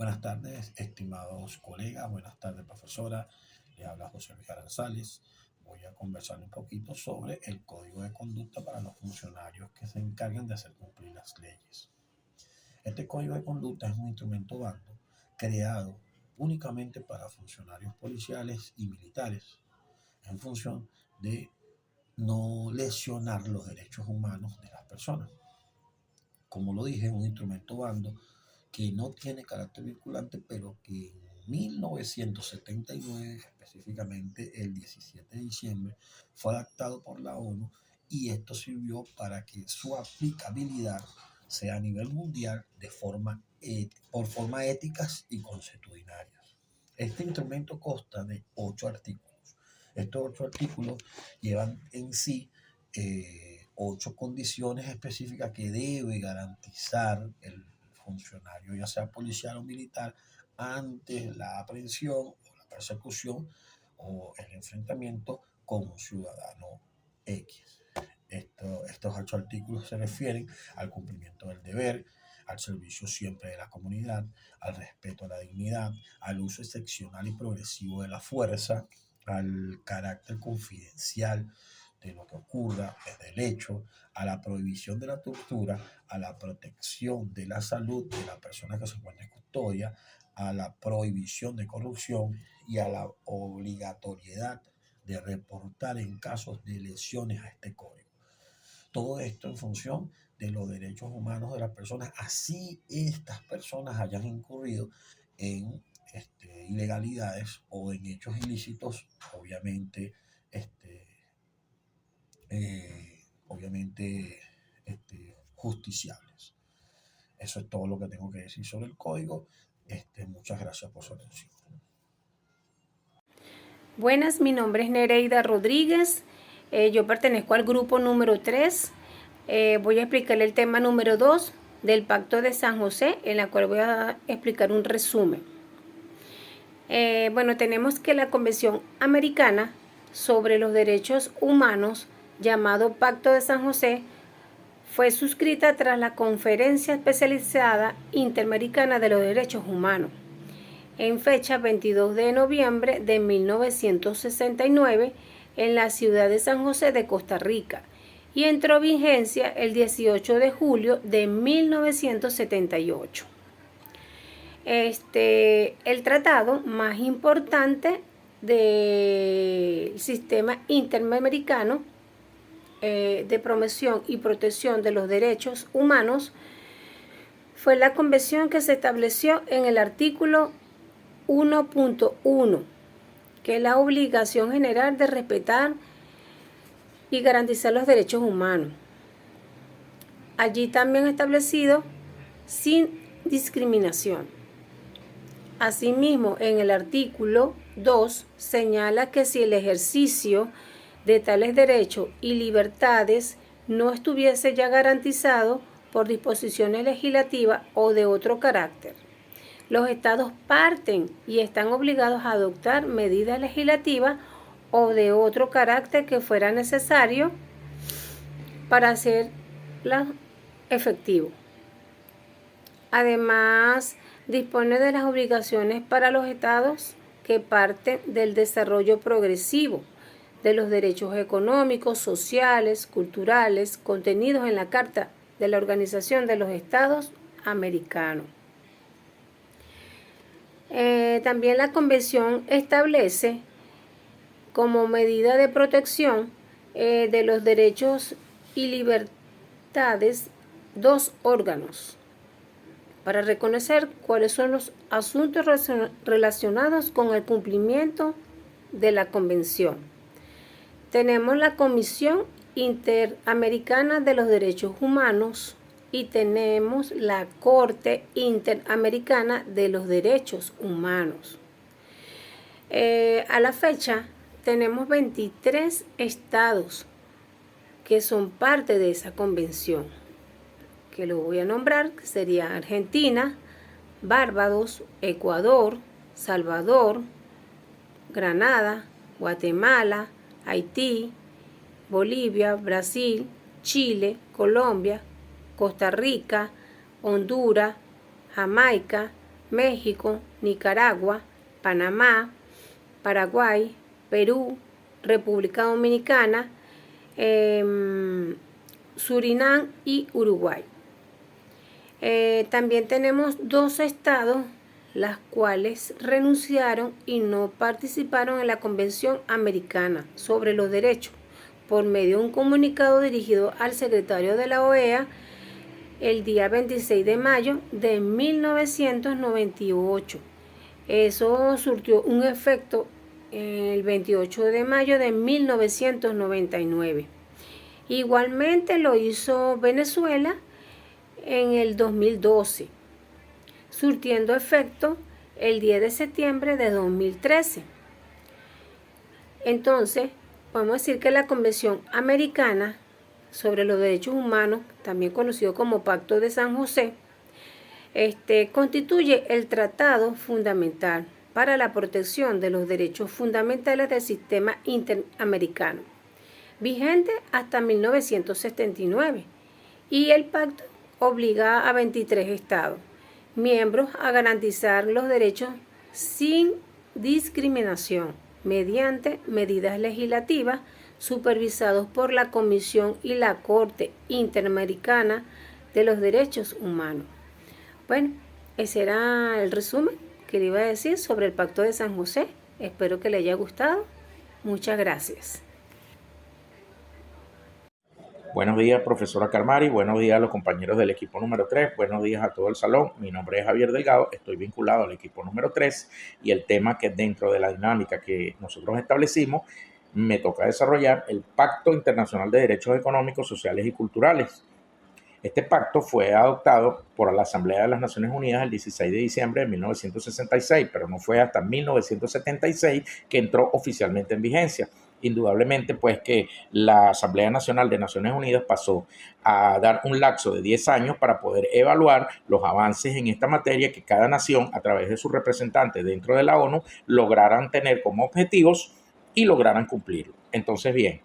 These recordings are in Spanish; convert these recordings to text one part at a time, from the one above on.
Buenas tardes, estimados colegas, buenas tardes, profesora. Le habla José Luis Aranzales. Voy a conversar un poquito sobre el código de conducta para los funcionarios que se encargan de hacer cumplir las leyes. Este código de conducta es un instrumento bando creado únicamente para funcionarios policiales y militares en función de no lesionar los derechos humanos de las personas. Como lo dije, es un instrumento bando que no tiene carácter vinculante, pero que en 1979, específicamente el 17 de diciembre, fue adaptado por la ONU y esto sirvió para que su aplicabilidad sea a nivel mundial por formas éticas y consuetudinarias. Este instrumento consta de 8 artículos. Estos 8 artículos llevan en sí 8 condiciones específicas que debe garantizar el funcionario, ya sea policial o militar, ante la aprehensión o la persecución o el enfrentamiento con un ciudadano X. Estos 8 artículos se refieren al cumplimiento del deber, al servicio siempre de la comunidad, al respeto a la dignidad, al uso excepcional y progresivo de la fuerza, al carácter confidencial de lo que ocurra desde el hecho, a la prohibición de la tortura, a la protección de la salud de la persona que se encuentra en custodia, a la prohibición de corrupción y a la obligatoriedad de reportar en casos de lesiones a este código. Todo esto en función de los derechos humanos de las personas, así estas personas hayan incurrido en ilegalidades o en hechos ilícitos, obviamente, obviamente justiciables. Eso es todo lo que tengo que decir sobre el código. Muchas gracias por su atención. Buenas, mi nombre es Nereida Rodríguez. Yo pertenezco al grupo número 3. Voy a explicar el tema número 2 del Pacto de San José, en la cual voy a explicar un resumen. Tenemos que la Convención Americana sobre los Derechos Humanos, llamado Pacto de San José, fue suscrita tras la Conferencia Especializada Interamericana de los Derechos Humanos, en fecha 22 de noviembre de 1969 en la ciudad de San José de Costa Rica, y entró en vigencia el 18 de julio de 1978. El tratado más importante del sistema interamericano de promoción y protección de los derechos humanos fue la convención que se estableció en el artículo 1.1, que es la obligación general de respetar y garantizar los derechos humanos. Allí también establecido sin discriminación. Asimismo, en el artículo 2 señala que si el ejercicio de tales derechos y libertades no estuviese ya garantizado por disposiciones legislativas o de otro carácter, los estados parten y están obligados a adoptar medidas legislativas o de otro carácter que fuera necesario para hacerlas efectivo. Además, dispone de las obligaciones para los estados que parten del desarrollo progresivo de los derechos económicos, sociales, culturales, contenidos en la Carta de la Organización de los Estados Americanos. También la Convención establece como medida de protección de los derechos y libertades 2 órganos para reconocer cuáles son los asuntos relacionados con el cumplimiento de la Convención. Tenemos la Comisión Interamericana de los Derechos Humanos y tenemos la Corte Interamericana de los Derechos Humanos. A la fecha tenemos 23 estados que son parte de esa convención, que lo voy a nombrar, que sería Argentina, Barbados, Ecuador, Salvador, Granada, Guatemala, Haití, Bolivia, Brasil, Chile, Colombia, Costa Rica, Honduras, Jamaica, México, Nicaragua, Panamá, Paraguay, Perú, República Dominicana, Surinam y Uruguay. También tenemos 2 estados las cuales renunciaron y no participaron en la Convención Americana sobre los Derechos por medio de un comunicado dirigido al secretario de la OEA el día 26 de mayo de 1998. Eso surtió un efecto el 28 de mayo de 1999. Igualmente lo hizo Venezuela en el 2012, surtiendo efecto el 10 de septiembre de 2013. Entonces, podemos decir que la Convención Americana sobre los Derechos Humanos, también conocido como Pacto de San José, constituye el tratado fundamental para la protección de los derechos fundamentales del sistema interamericano, vigente hasta 1979, y el pacto obliga a 23 estados miembros a garantizar los derechos sin discriminación mediante medidas legislativas supervisados por la Comisión y la Corte Interamericana de los Derechos Humanos. Bueno, ese era el resumen que le iba a decir sobre el Pacto de San José. Espero que le haya gustado. Muchas gracias. Buenos días, profesora Carmari. Buenos días a los compañeros del equipo número 3. Buenos días a todo el salón. Mi nombre es Javier Delgado. Estoy vinculado al equipo número 3 y el tema que dentro de la dinámica que nosotros establecimos me toca desarrollar el Pacto Internacional de Derechos Económicos, Sociales y Culturales. Este pacto fue adoptado por la Asamblea de las Naciones Unidas el 16 de diciembre de 1966, pero no fue hasta 1976 que entró oficialmente en vigencia. Indudablemente, pues que la Asamblea Nacional de Naciones Unidas pasó a dar un lapso de 10 años para poder evaluar los avances en esta materia que cada nación, a través de sus representantes dentro de la ONU, lograran tener como objetivos y lograran cumplirlo. Entonces, bien,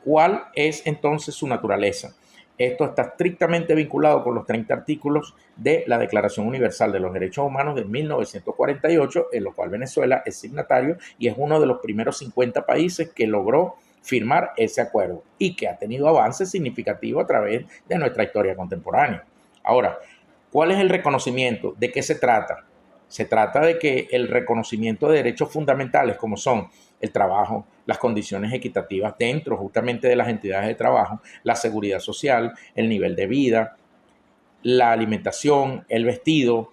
¿cuál es entonces su naturaleza? Esto está estrictamente vinculado con los 30 artículos de la Declaración Universal de los Derechos Humanos de 1948, en lo cual Venezuela es signatario y es uno de los primeros 50 países que logró firmar ese acuerdo y que ha tenido avances significativos a través de nuestra historia contemporánea. Ahora, ¿cuál es el reconocimiento? ¿De qué se trata? Se trata de que el reconocimiento de derechos fundamentales como son el trabajo, las condiciones equitativas dentro justamente de las entidades de trabajo, la seguridad social, el nivel de vida, la alimentación, el vestido,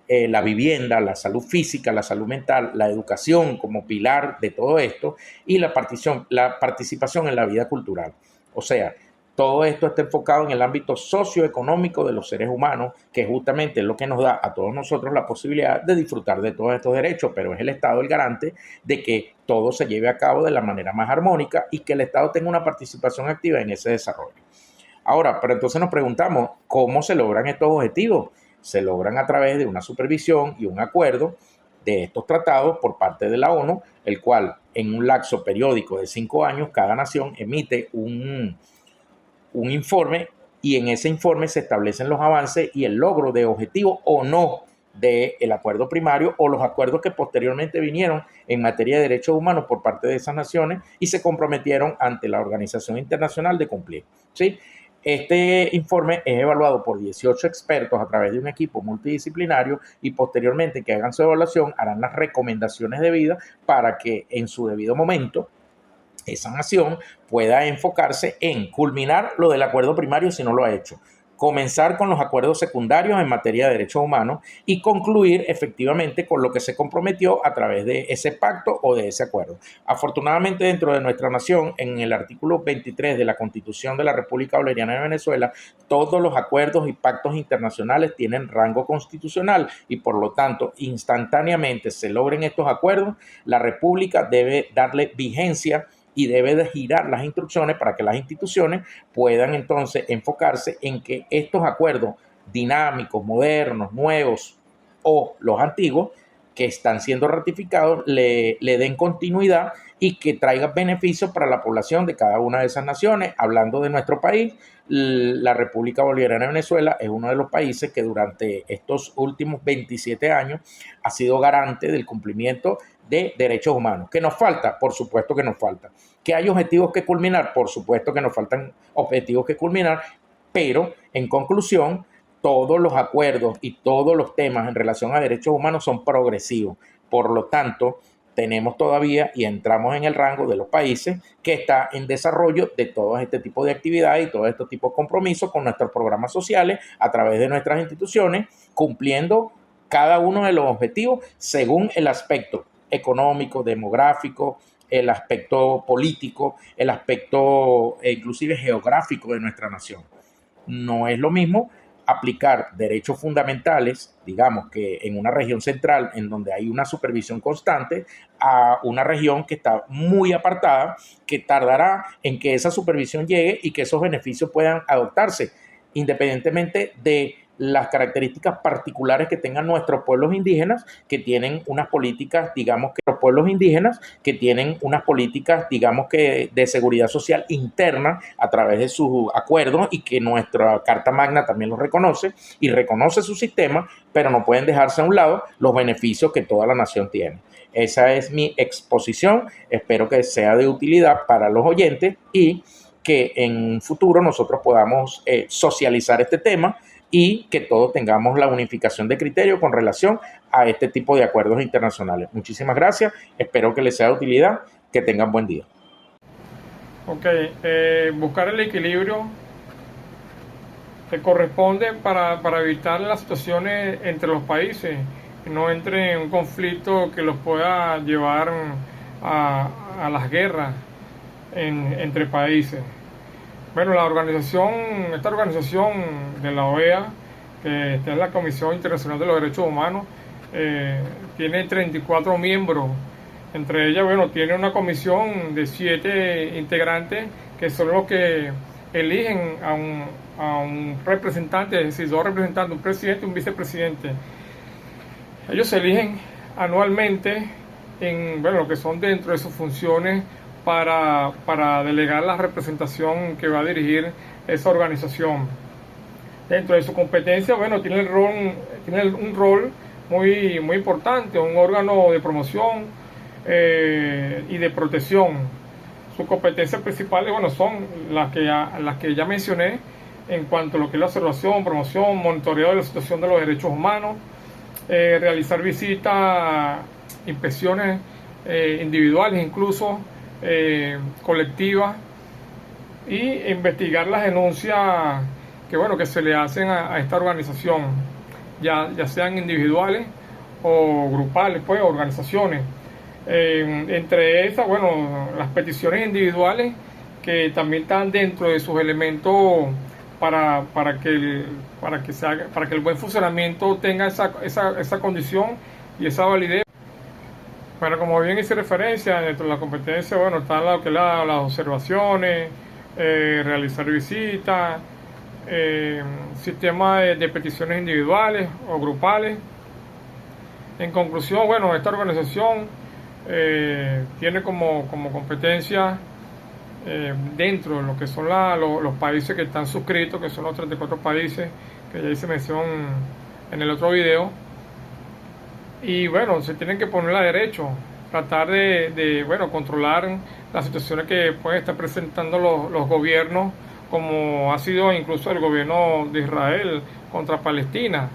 la vivienda, la salud física, la salud mental, la educación como pilar de todo esto y la participación en la vida cultural. O sea, todo esto está enfocado en el ámbito socioeconómico de los seres humanos, que justamente es lo que nos da a todos nosotros la posibilidad de disfrutar de todos estos derechos, pero es el Estado el garante de que todo se lleve a cabo de la manera más armónica y que el Estado tenga una participación activa en ese desarrollo. Ahora, pero entonces nos preguntamos, ¿cómo se logran estos objetivos? Se logran a través de una supervisión y un acuerdo de estos tratados por parte de la ONU, el cual en un lapso periódico de 5 años, cada nación emite un informe y en ese informe se establecen los avances y el logro de objetivos o no del acuerdo primario o los acuerdos que posteriormente vinieron en materia de derechos humanos por parte de esas naciones y se comprometieron ante la Organización Internacional de cumplir, ¿sí? Este informe es evaluado por 18 expertos a través de un equipo multidisciplinario y posteriormente que hagan su evaluación harán las recomendaciones debidas para que en su debido momento esa nación pueda enfocarse en culminar lo del acuerdo primario si no lo ha hecho, comenzar con los acuerdos secundarios en materia de derechos humanos y concluir efectivamente con lo que se comprometió a través de ese pacto o de ese acuerdo. Afortunadamente, dentro de nuestra nación, en el artículo 23 de la Constitución de la República Bolivariana de Venezuela, todos los acuerdos y pactos internacionales tienen rango constitucional y por lo tanto, instantáneamente se logren estos acuerdos, la República debe darle vigencia y debe de girar las instrucciones para que las instituciones puedan entonces enfocarse en que estos acuerdos dinámicos, modernos, nuevos o los antiguos que están siendo ratificados le den continuidad y que traiga beneficios para la población de cada una de esas naciones. Hablando de nuestro país, la República Bolivariana de Venezuela es uno de los países que durante estos últimos 27 años ha sido garante del cumplimiento de derechos humanos. ¿Que nos falta? Por supuesto que nos falta. ¿Que hay objetivos que culminar? Por supuesto que nos faltan objetivos que culminar, pero en conclusión, todos los acuerdos y todos los temas en relación a derechos humanos son progresivos. Por lo tanto, tenemos todavía y entramos en el rango de los países que está en desarrollo de todo este tipo de actividades y todo este tipo de compromisos con nuestros programas sociales a través de nuestras instituciones, cumpliendo cada uno de los objetivos según el aspecto económico, demográfico, el aspecto político, el aspecto inclusive geográfico de nuestra nación. No es lo mismo aplicar derechos fundamentales, digamos que en una región central en donde hay una supervisión constante, a una región que está muy apartada, que tardará en que esa supervisión llegue y que esos beneficios puedan adoptarse, independientemente de las características particulares que tengan nuestros pueblos indígenas, que tienen unas políticas, digamos que los pueblos indígenas, que tienen unas políticas, digamos que de seguridad social interna a través de sus acuerdos y que nuestra Carta Magna también lo reconoce y reconoce su sistema, pero no pueden dejarse a un lado los beneficios que toda la nación tiene. Esa es mi exposición, espero que sea de utilidad para los oyentes y que en un futuro nosotros podamos socializar este tema y que todos tengamos la unificación de criterio con relación a este tipo de acuerdos internacionales. Muchísimas gracias, espero que les sea de utilidad, que tengan buen día. Ok, buscar el equilibrio que corresponde para evitar las situaciones entre los países, que no entre en un conflicto que los pueda llevar a las guerras entre países. Bueno, esta organización de la OEA, que está en la Comisión Internacional de los Derechos Humanos, tiene 34 miembros. Entre ellas, bueno, tiene una comisión de 7 integrantes que son los que eligen a un representante, es decir, 2 representantes, un presidente y un vicepresidente. Ellos se eligen anualmente en, bueno, lo que son dentro de sus funciones para delegar la representación que va a dirigir esa organización. Dentro de su competencia, bueno, tiene un rol muy importante, un órgano de promoción y de protección. Sus competencias principales, bueno, son las que ya mencioné en cuanto a lo que es la observación, promoción, monitoreo de la situación de los derechos humanos, realizar visitas, inspecciones individuales, incluso colectivas, y investigar las denuncias que se le hacen a esta organización, ya sean individuales o grupales, pues, organizaciones. Entre esas, bueno, las peticiones individuales que también están dentro de sus elementos para que el buen funcionamiento tenga esa condición y esa validez. Bueno, como bien hice referencia, dentro de la competencia, bueno, están las observaciones, realizar visitas, sistema de peticiones individuales o grupales. En conclusión, bueno, esta organización tiene como competencia dentro de lo que son los países que están suscritos, que son los 34 países que ya hice mención en el otro video. Y bueno, se tienen que poner a derecho, tratar de controlar las situaciones que pueden estar presentando los gobiernos, como ha sido incluso el gobierno de Israel contra Palestina.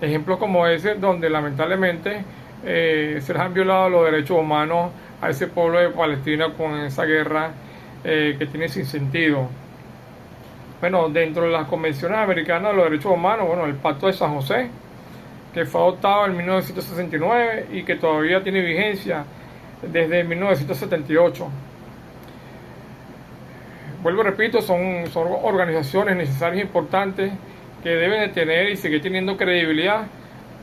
Ejemplos como ese, donde lamentablemente se les han violado los derechos humanos a ese pueblo de Palestina con esa guerra que tiene sin sentido. Bueno, dentro de las convenciones americanas de los derechos humanos, bueno, el Pacto de San José, que fue adoptado en 1969 y que todavía tiene vigencia desde 1978. Vuelvo y repito, son organizaciones necesarias e importantes que deben de tener y seguir teniendo credibilidad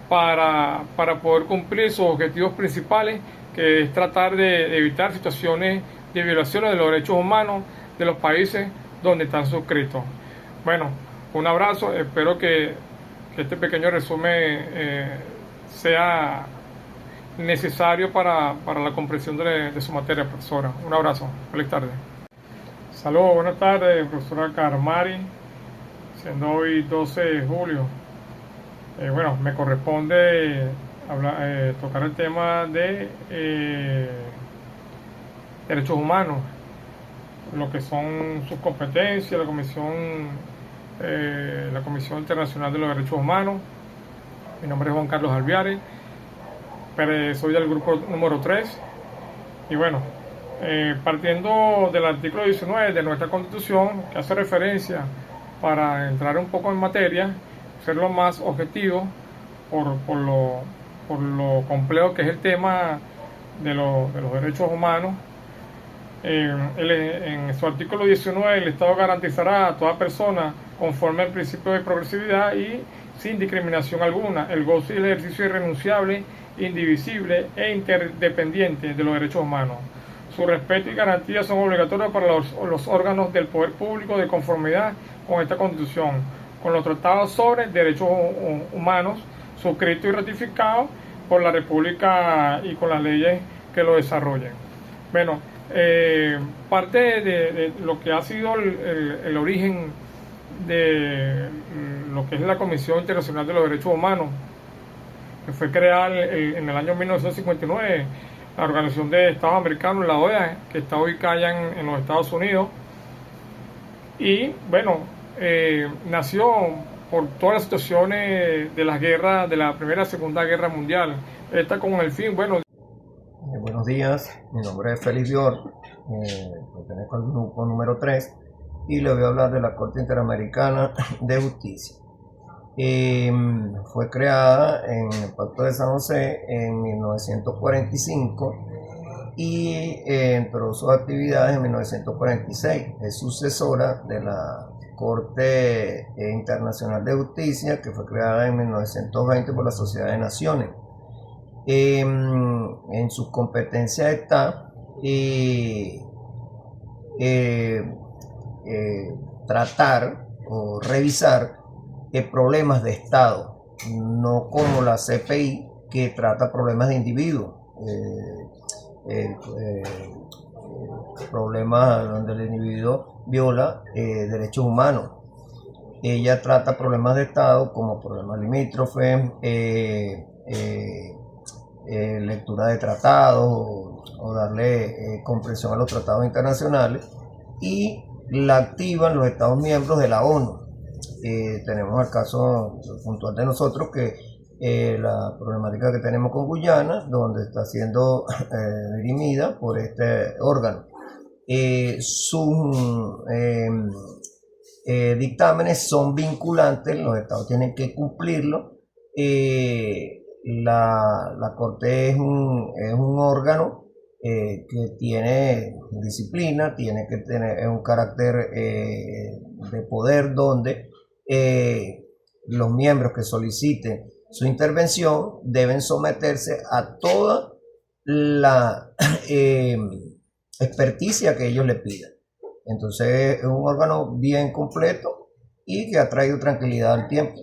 para poder cumplir sus objetivos principales, que es tratar de evitar situaciones de violaciones de los derechos humanos de los países donde están suscritos. Bueno, un abrazo, espero que este pequeño resumen sea necesario para la comprensión de su materia, profesora. Un abrazo. Feliz tarde. Saludos, buenas tardes, profesora Carmari, siendo hoy 12 de julio. Bueno, me corresponde tocar el tema de derechos humanos, lo que son sus competencias, la Comisión Internacional de los Derechos Humanos. Mi nombre es Juan Carlos Alviares, soy del grupo número 3. Y bueno, partiendo del artículo 19 de nuestra Constitución, que hace referencia, para entrar un poco en materia, ser lo más objetivo por lo complejo que es el tema de los derechos humanos. En su artículo 19, el Estado garantizará a toda persona, conforme al principio de progresividad y sin discriminación alguna, el goce y el ejercicio irrenunciable, indivisible e interdependiente de los derechos humanos. Su respeto y garantía son obligatorios para los órganos del poder público de conformidad con esta Constitución, con los tratados sobre derechos humanos suscritos y ratificados por la República y con las leyes que lo desarrollen. Bueno, parte de lo que ha sido el origen de lo que es la Comisión Internacional de los Derechos Humanos, que fue creada en el año 1959, la Organización de Estados Americanos, la OEA, que está ubicada allá en los Estados Unidos. Y bueno, nació por todas las situaciones de las guerras, de la Primera y Segunda Guerra Mundial. Esta con el fin, bueno. Buenos días, mi nombre es Félix Dior, pertenezco al grupo número 3 y le voy a hablar de la Corte Interamericana de Justicia. Fue creada en el Pacto de San José en 1945 y entró sus actividades en 1946. Es sucesora de la Corte Internacional de Justicia, que fue creada en 1920 por la Sociedad de Naciones. En sus competencias está tratar o revisar problemas de Estado, no como la CPI, que trata problemas de individuos, problemas donde el individuo viola derechos humanos. Ella trata problemas de Estado como problemas limítrofes, lectura de tratados o darle comprensión a los tratados internacionales, y la activan los Estados miembros de la ONU. Tenemos el caso puntual de nosotros, que la problemática que tenemos con Guyana, donde está siendo dirimida por este órgano. Sus dictámenes son vinculantes, los estados tienen que cumplirlo. La Corte es un órgano que tiene disciplina, tiene que tener un carácter de poder, donde los miembros que soliciten su intervención deben someterse a toda la experticia que ellos le pidan. Entonces es un órgano bien completo y que ha traído tranquilidad al tiempo.